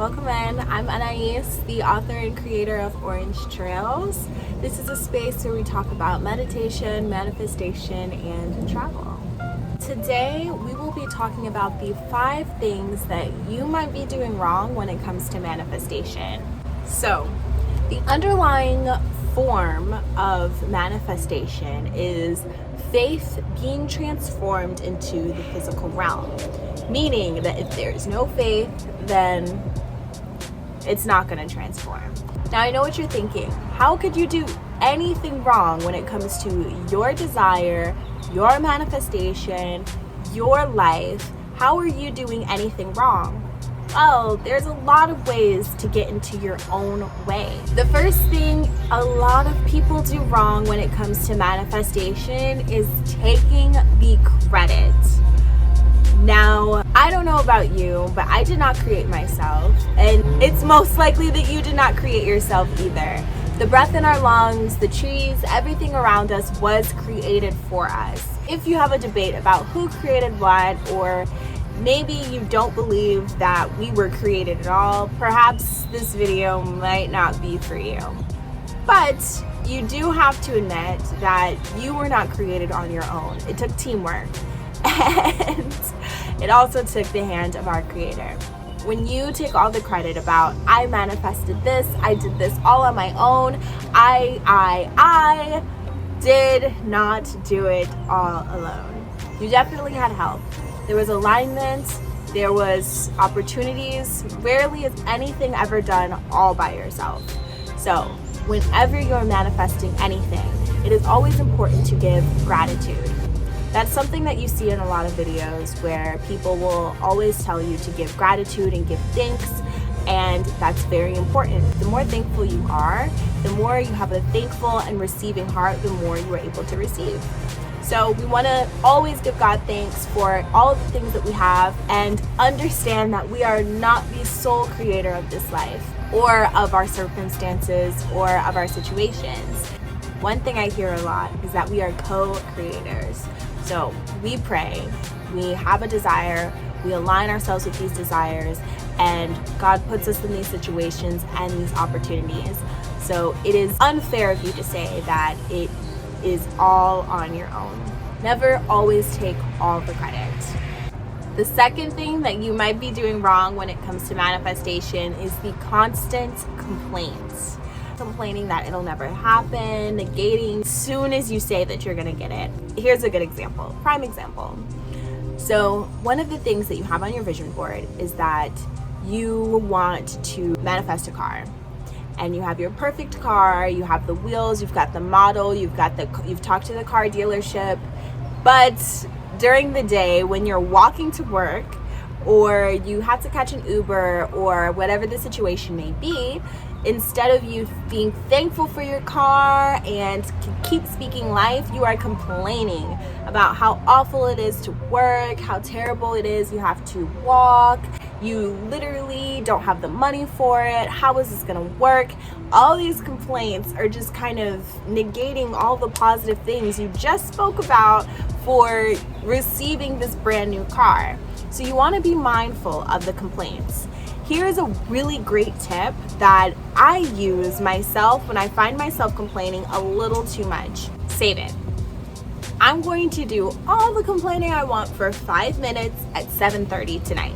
Welcome in. I'm Anais, the author and creator of Orange Trails. This is a space where we talk about meditation, manifestation, and travel. Today, we will be talking about the 5 things that you might be doing wrong when it comes to manifestation. So, the underlying form of manifestation is faith being transformed into the physical realm. Meaning that if there's no faith, then it's not going to transform. Now, I know what you're thinking. How could you do anything wrong when it comes to your desire, your manifestation, your life? How are you doing anything wrong? Well, there's a lot of ways to get into your own way. The first thing a lot of people do wrong when it comes to manifestation is taking the credit. Now, I don't know about you, but I did not create myself, and it's most likely that you did not create yourself either. The breath in our lungs, the trees, everything around us was created for us. If you have a debate about who created what, or maybe you don't believe that we were created at all, perhaps this video might not be for you. But you do have to admit that you were not created on your own. It took teamwork. And it also took the hand of our creator. When you take all the credit about, I manifested this, I did this all on my own, I did not do it all alone. You definitely had help. There was alignment, there was opportunities. Rarely is anything ever done all by yourself. So whenever you're manifesting anything, it is always important to give gratitude. That's something that you see in a lot of videos where people will always tell you to give gratitude and give thanks, and that's very important. The more thankful you are, the more you have a thankful and receiving heart, the more you are able to receive. So we want to always give God thanks for all of the things that we have and understand that we are not the sole creator of this life or of our circumstances or of our situations. One thing I hear a lot is that we are co-creators. So we pray, we have a desire, we align ourselves with these desires, and God puts us in these situations and these opportunities. So it is unfair of you to say that it is all on your own. Never always take all the credit. The second thing that you might be doing wrong when it comes to manifestation is the constant complaints. Complaining that it'll never happen, negating as soon as you say that you're gonna get it. Here's a good example, prime example. So one of the things that you have on your vision board is that you want to manifest a car. And you have your perfect car, you have the wheels, you've got the model, you've talked to the car dealership, but during the day when you're walking to work, or you have to catch an Uber, or whatever the situation may be, instead of you being thankful for your car and keep speaking life, you are complaining about how awful it is to work, how terrible it is you have to walk, you literally don't have the money for it, how is this gonna work? All these complaints are just kind of negating all the positive things you just spoke about for receiving this brand new car. So you want to be mindful of the complaints. Here's a really great tip that I use myself when I find myself complaining a little too much. Save it. I'm going to do all the complaining I want for 5 minutes at 7:30 tonight.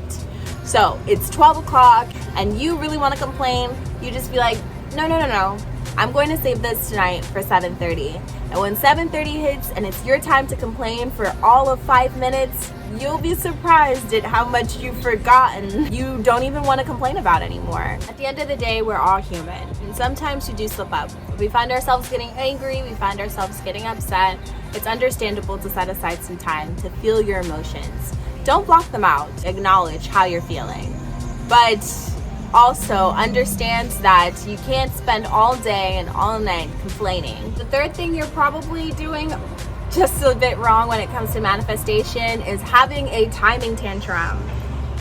So it's 12 o'clock and you really want to complain, you just be like, no. I'm going to save this tonight for 7:30. And when 7:30 hits and it's your time to complain for all of 5 minutes, you'll be surprised at how much you've forgotten you don't even want to complain about anymore. At the end of the day, we're all human. And sometimes you do slip up. We find ourselves getting angry, we find ourselves getting upset. It's understandable to set aside some time to feel your emotions. Don't block them out. Acknowledge how you're feeling. But also understand that you can't spend all day and all night complaining. The third thing you're probably doing just a bit wrong when it comes to manifestation is having a timing tantrum.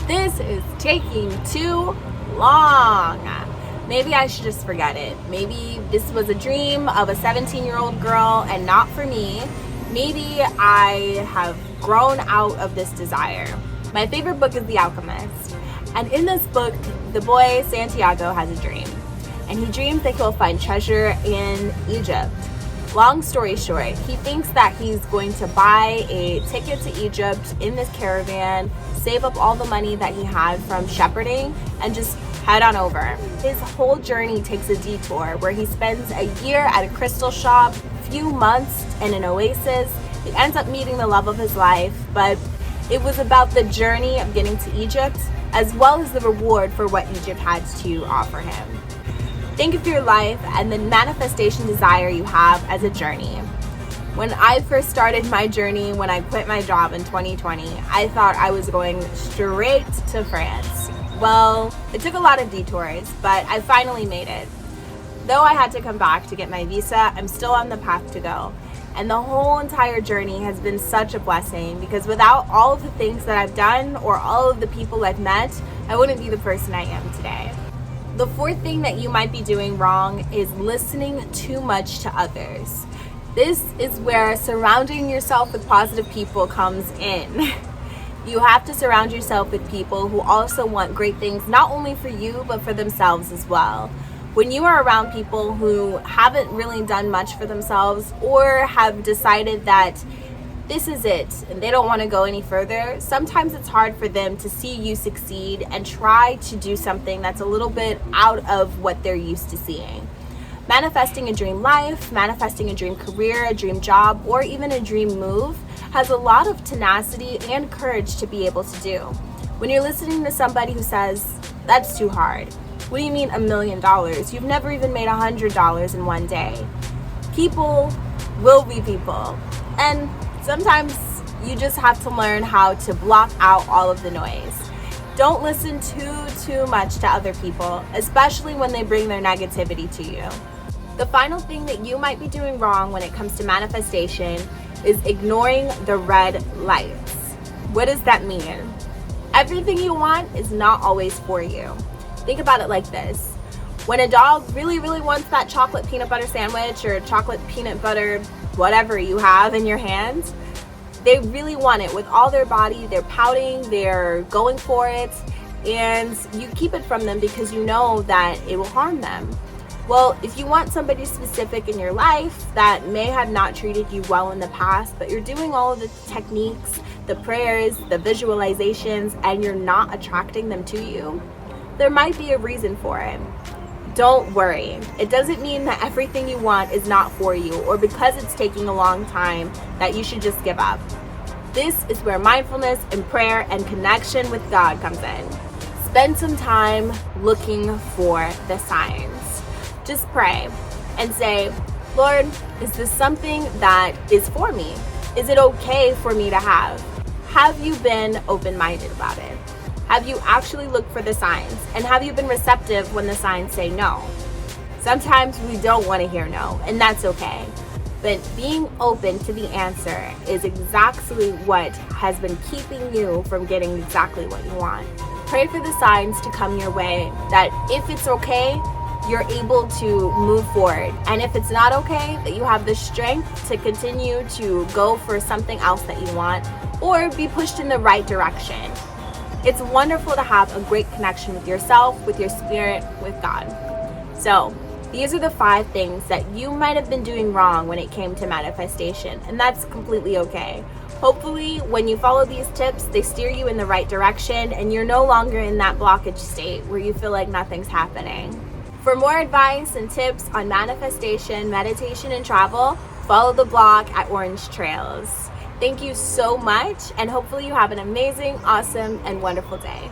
This is taking too long. Maybe I should just forget it. Maybe this was a dream of a 17-year-old girl and not for me. Maybe I have grown out of this desire. My favorite book is The Alchemist. And in this book, the boy Santiago has a dream. And he dreams that he'll find treasure in Egypt. Long story short, he thinks that he's going to buy a ticket to Egypt in this caravan, save up all the money that he had from shepherding, and just head on over. His whole journey takes a detour where he spends a year at a crystal shop, few months in an oasis. He ends up meeting the love of his life, but it was about the journey of getting to Egypt as well as the reward for what Egypt had to offer him. Think of your life and the manifestation desire you have as a journey. When I first started my journey, when I quit my job in 2020, I thought I was going straight to France. Well, it took a lot of detours, but I finally made it. Though I had to come back to get my visa, I'm still on the path to go. And the whole entire journey has been such a blessing because without all of the things that I've done or all of the people I've met, I wouldn't be the person I am today. The fourth thing that you might be doing wrong is listening too much to others. This is where surrounding yourself with positive people comes in. You have to surround yourself with people who also want great things, not only for you, but for themselves as well. When you are around people who haven't really done much for themselves or have decided that this is it and they don't want to go any further, sometimes it's hard for them to see you succeed and try to do something that's a little bit out of what they're used to seeing. Manifesting a dream life, manifesting a dream career, a dream job, or even a dream move has a lot of tenacity and courage to be able to do. When you're listening to somebody who says, that's too hard. What do you mean $1 million? You've never even made $100 in one day. People will be people. And sometimes you just have to learn how to block out all of the noise. Don't listen too much to other people, especially when they bring their negativity to you. The final thing that you might be doing wrong when it comes to manifestation is ignoring the red lights. What does that mean? Everything you want is not always for you. Think about it like this. When a dog really wants that chocolate peanut butter sandwich or chocolate peanut butter, whatever you have in your hands, they really want it with all their body. They're pouting, they're going for it, and you keep it from them because you know that it will harm them. Well, if you want somebody specific in your life that may have not treated you well in the past, but you're doing all of the techniques, the prayers, the visualizations, and you're not attracting them to you, there might be a reason for it. Don't worry. It doesn't mean that everything you want is not for you, or because it's taking a long time that you should just give up. This is where mindfulness and prayer and connection with God comes in. Spend some time looking for the signs. Just pray and say, Lord, is this something that is for me? Is it okay for me to have? Have you been open-minded about it? Have you actually looked for the signs? And have you been receptive when the signs say no? Sometimes we don't want to hear no, and that's okay. But being open to the answer is exactly what has been keeping you from getting exactly what you want. Pray for the signs to come your way, that if it's okay, you're able to move forward. And if it's not okay, that you have the strength to continue to go for something else that you want or be pushed in the right direction. It's wonderful to have a great connection with yourself, with your spirit, with God. So these are the 5 things that you might have been doing wrong when it came to manifestation, and that's completely okay. Hopefully, when you follow these tips, they steer you in the right direction and you're no longer in that blockage state where you feel like nothing's happening. For more advice and tips on manifestation, meditation, and travel, follow the blog at Orange Trails. Thank you so much, and hopefully you have an amazing, awesome, and wonderful day.